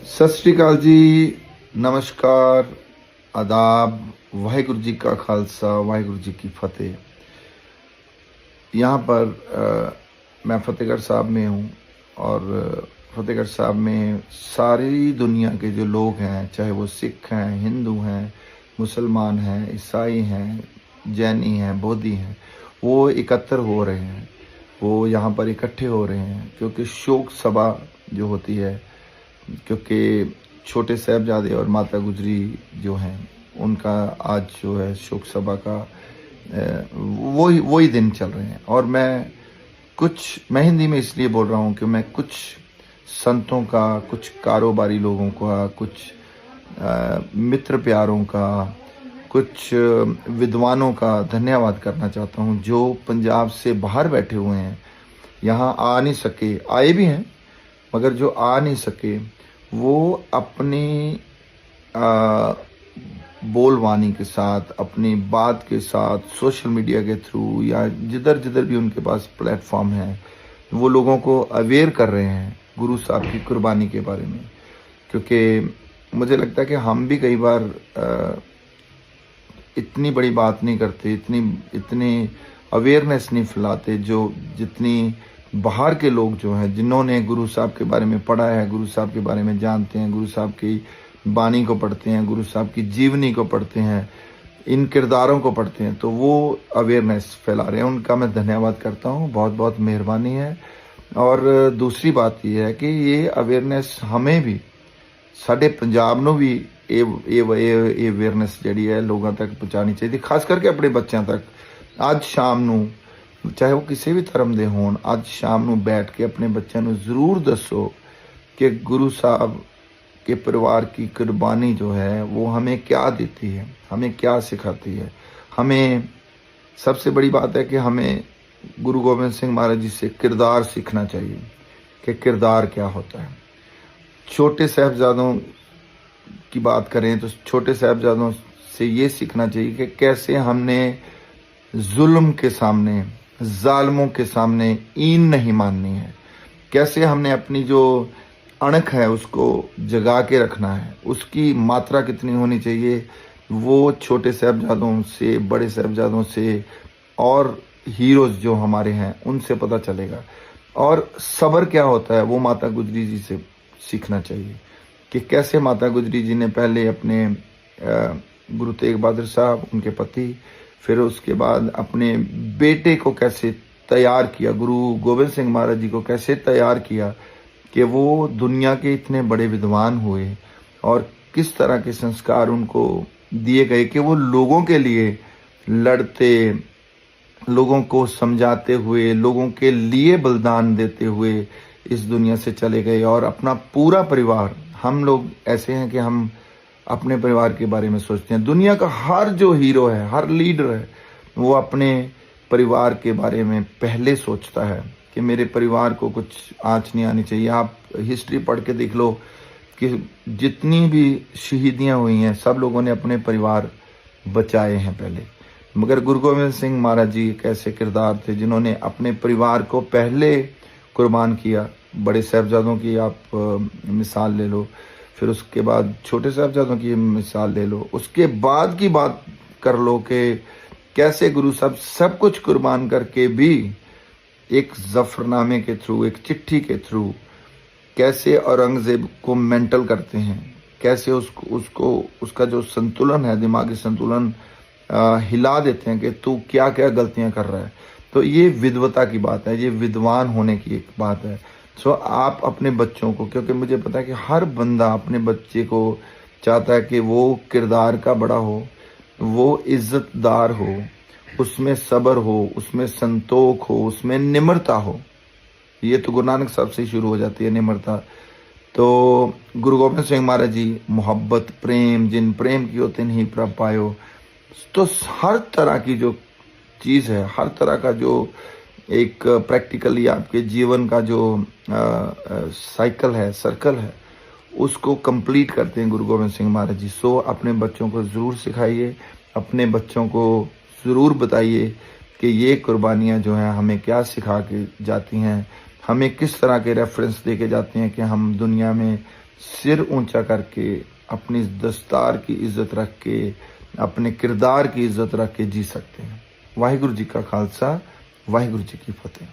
सत श्री अकाल जी, नमस्कार, आदाब, वाहिगुरु जी का खालसा, वाहिगुरु जी की फतेह। यहाँ पर मैं फतेहगढ़ साहब में हूँ और फतेहगढ़ साहब में सारी दुनिया के जो लोग हैं, चाहे वो सिख हैं, हिंदू हैं, मुसलमान हैं, ईसाई हैं, जैनी हैं, बोधी हैं, वो एकत्र हो रहे हैं। वो यहाँ पर इकट्ठे हो रहे हैं क्योंकि शोक सभा जो होती है, क्योंकि छोटे साहबजादे और माता गुजरी जो हैं उनका आज जो है शोक सभा का वही दिन चल रहे हैं। और मैं हिंदी में इसलिए बोल रहा हूँ कि मैं कुछ संतों का, कुछ कारोबारी लोगों का, कुछ मित्र प्यारों का, कुछ विद्वानों का धन्यवाद करना चाहता हूँ जो पंजाब से बाहर बैठे हुए हैं, यहाँ आ नहीं सके, आए भी हैं मगर जो आ नहीं सके वो अपनी बोलवानी के साथ, अपनी बात के साथ, सोशल मीडिया के थ्रू या जिधर जिधर भी उनके पास प्लेटफॉर्म है, वो लोगों को अवेयर कर रहे हैं गुरु साहब की कुर्बानी के बारे में। क्योंकि मुझे लगता है कि हम भी कई बार इतनी बड़ी बात नहीं करते, इतनी अवेयरनेस नहीं फैलाते जो जितनी बाहर के लोग जो हैं, जिन्होंने गुरु साहब के बारे में पढ़ा है, गुरु साहब के बारे में जानते हैं, गुरु साहब की बानी को पढ़ते हैं, गुरु साहब की जीवनी को पढ़ते हैं, इन किरदारों को पढ़ते हैं, तो वो अवेयरनेस फैला रहे हैं। उनका मैं धन्यवाद करता हूँ, बहुत बहुत मेहरबानी है। और दूसरी बात ये है कि ये अवेयरनेस हमें भी, साढ़े पंजाब ਨੂੰ भी ये अवेयरनेस जी है लोगों तक पहुँचानी चाहिए, खास करके अपने बच्चों तक। अज शाम ਨੂੰ चाहे वो किसी भी धर्म के होण, अज शाम ਨੂੰ बैठ के अपने बच्चों को जरूर दसो कि गुरु साहब के परिवार की कुर्बानी जो है वो हमें क्या देती है, हमें क्या सिखाती है। हमें सबसे बड़ी बात है कि हमें गुरु गोबिंद सिंह महाराज जी से किरदार सीखना चाहिए कि किरदार क्या होता है। छोटे साहबजादों की बात करें तो छोटे साहबजादों से ये सीखना चाहिए कि कैसे हमने जुल्म के सामने, जालिमों के सामने ईन नहीं माननी है, कैसे हमने अपनी जो अणख है उसको जगा के रखना है, उसकी मात्रा कितनी होनी चाहिए, वो छोटे साहबजादों से, बड़े साहबजादों से और हीरोज जो हमारे हैं उनसे पता चलेगा। और सब्र क्या होता है वो माता गुजरी जी से सीखना चाहिए कि कैसे माता गुजरी जी ने पहले अपने गुरु तेग बहादुर साहब, उनके पति, फिर उसके बाद अपने बेटे को कैसे तैयार किया, गुरु गोबिंद सिंह महाराज जी को कैसे तैयार किया कि वो दुनिया के इतने बड़े विद्वान हुए, और किस तरह के संस्कार उनको दिए गए कि वो लोगों के लिए लड़ते, लोगों को समझाते हुए, लोगों के लिए बलिदान देते हुए इस दुनिया से चले गए। और अपना पूरा परिवार, हम लोग ऐसे हैं कि हम अपने परिवार के बारे में सोचते हैं। दुनिया का हर जो हीरो है, हर लीडर है, वो अपने परिवार के बारे में पहले सोचता है कि मेरे परिवार को कुछ आँच नहीं आनी चाहिए। आप हिस्ट्री पढ़ के देख लो कि जितनी भी शहीदियाँ हुई हैं सब लोगों ने अपने परिवार बचाए हैं पहले। मगर गुरु गोबिंद सिंह महाराज जी एक ऐसे किरदार थे जिन्होंने अपने परिवार को पहले कुर्बान किया। बड़े साहबजादों की आप मिसाल ले लो, फिर उसके बाद छोटे साहबजादों की मिसाल ले लो, उसके बाद की बात कर लो कि कैसे गुरु साहब सब कुछ कुर्बान करके भी एक जफरनामे के थ्रू, एक चिट्ठी के थ्रू कैसे औरंगजेब को मेंटल करते हैं, कैसे उसको उसका जो संतुलन है, दिमागी संतुलन हिला देते हैं कि तू क्या क्या गलतियां कर रहा है। तो ये विद्वता की बात है, ये विद्वान होने की एक बात है। सो आप अपने बच्चों को, क्योंकि मुझे पता है कि हर बंदा अपने बच्चे को चाहता है कि वो किरदार का बड़ा हो, वो इज्जतदार हो, उसमें सब्र हो, उसमें संतोख हो, उसमें निम्रता हो। ये तो गुरु नानक साहब से शुरू हो जाती है निम्रता। तो गुरु गोबिंद सिंह महाराज जी, मोहब्बत प्रेम, जिन प्रेम की होते नहीं प्रभ पायो। तो हर तरह की जो चीज़ है, हर तरह का जो एक प्रैक्टिकली आपके जीवन का जो साइकिल है, सर्कल है, उसको कंप्लीट करते हैं गुरु गोबिंद सिंह महाराज जी। सो अपने बच्चों को ज़रूर सिखाइए, अपने बच्चों को ज़रूर बताइए कि ये कुर्बानियाँ जो हैं हमें क्या सिखा के जाती हैं, हमें किस तरह के रेफरेंस दे के जाते हैं कि हम दुनिया में सिर ऊंचा करके, अपनी दस्तार की इज्जत रख के, अपने किरदार की इज्जत रख के जी सकते हैं। वाहिगुरु जी का खालसा, वाहिगुरु जी की फतेह।